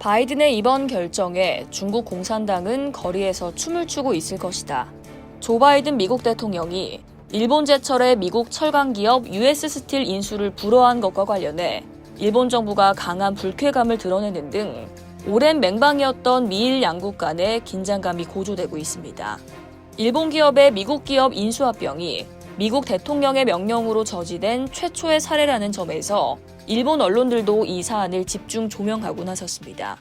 바이든의 이번 결정에 중국 공산당은 거리에서 춤을 추고 있을 것이다. 조 바이든 미국 대통령이 일본 제철의 미국 철강 기업 US 스틸 인수를 불허한 것과 관련해 일본 정부가 강한 불쾌감을 드러내는 등 오랜 맹방이었던 미일 양국 간의 긴장감이 고조되고 있습니다. 일본 기업의 미국 기업 인수합병이 미국 대통령의 명령으로 저지된 최초의 사례라는 점에서 일본 언론들도 이 사안을 집중 조명하고 나섰습니다.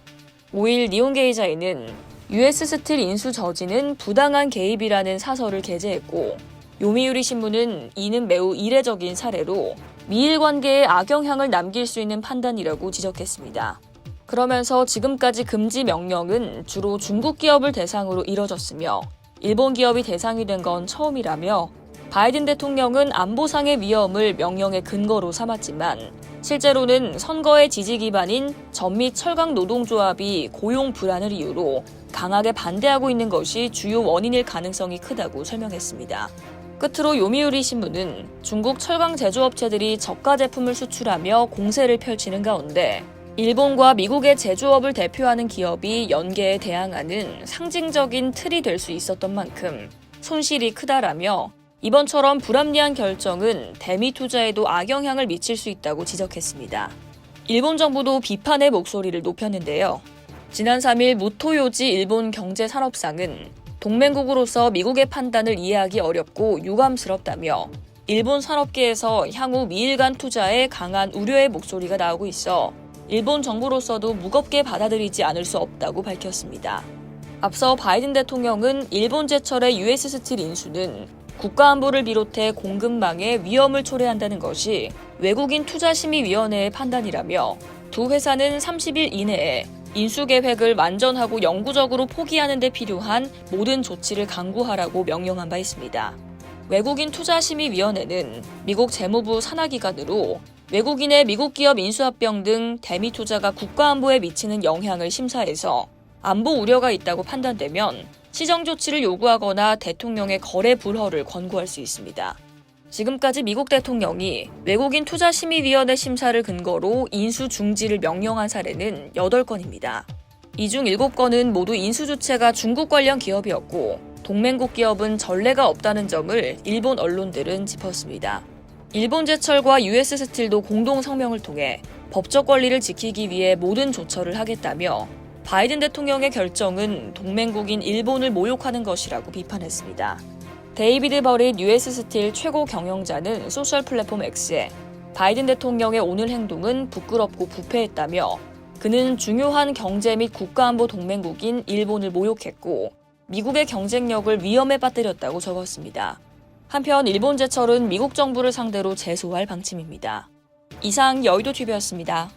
5일 니혼게이자에는 US 스틸 인수 저지는 부당한 개입이라는 사설을 게재했고, 요미우리 신문은 이는 매우 이례적인 사례로 미일 관계에 악영향을 남길 수 있는 판단이라고 지적했습니다. 그러면서 지금까지 금지 명령은 주로 중국 기업을 대상으로 이뤄졌으며 일본 기업이 대상이 된 건 처음이라며, 바이든 대통령은 안보상의 위험을 명령의 근거로 삼았지만 실제로는 선거의 지지 기반인 전미 철강 노동조합이 고용 불안을 이유로 강하게 반대하고 있는 것이 주요 원인일 가능성이 크다고 설명했습니다. 끝으로 요미우리 신문은 중국 철강 제조업체들이 저가 제품을 수출하며 공세를 펼치는 가운데 일본과 미국의 제조업을 대표하는 기업이 연계에 대항하는 상징적인 틀이 될 수 있었던 만큼 손실이 크다라며, 이번처럼 불합리한 결정은 대미 투자에도 악영향을 미칠 수 있다고 지적했습니다. 일본 정부도 비판의 목소리를 높였는데요. 지난 3일 무토요지 일본 경제산업상은 동맹국으로서 미국의 판단을 이해하기 어렵고 유감스럽다며, 일본 산업계에서 향후 미일 간 투자에 강한 우려의 목소리가 나오고 있어 일본 정부로서도 무겁게 받아들이지 않을 수 없다고 밝혔습니다. 앞서 바이든 대통령은 일본 제철의 US 스틸 인수는 국가안보를 비롯해 공급망에 위험을 초래한다는 것이 외국인 투자심의위원회의 판단이라며, 두 회사는 30일 이내에 인수 계획을 완전하고 영구적으로 포기하는 데 필요한 모든 조치를 강구하라고 명령한 바 있습니다. 외국인 투자심의위원회는 미국 재무부 산하기관으로 외국인의 미국 기업 인수합병 등 대미 투자가 국가안보에 미치는 영향을 심사해서 안보 우려가 있다고 판단되면 시정 조치를 요구하거나 대통령의 거래 불허를 권고할 수 있습니다. 지금까지 미국 대통령이 외국인 투자심의위원회 심사를 근거로 인수 중지를 명령한 사례는 8건입니다. 이 중 7건은 모두 인수 주체가 중국 관련 기업이었고, 동맹국 기업은 전례가 없다는 점을 일본 언론들은 짚었습니다. 일본 제철과 US 스틸도 공동 성명을 통해 법적 권리를 지키기 위해 모든 조처를 하겠다며, 바이든 대통령의 결정은 동맹국인 일본을 모욕하는 것이라고 비판했습니다. 데이비드 버릿 US 스틸 최고 경영자는 소셜 플랫폼 X에 바이든 대통령의 오늘 행동은 부끄럽고 부패했다며, 그는 중요한 경제 및 국가안보 동맹국인 일본을 모욕했고 미국의 경쟁력을 위험에 빠뜨렸다고 적었습니다. 한편 일본 제철은 미국 정부를 상대로 제소할 방침입니다. 이상 여의도TV였습니다.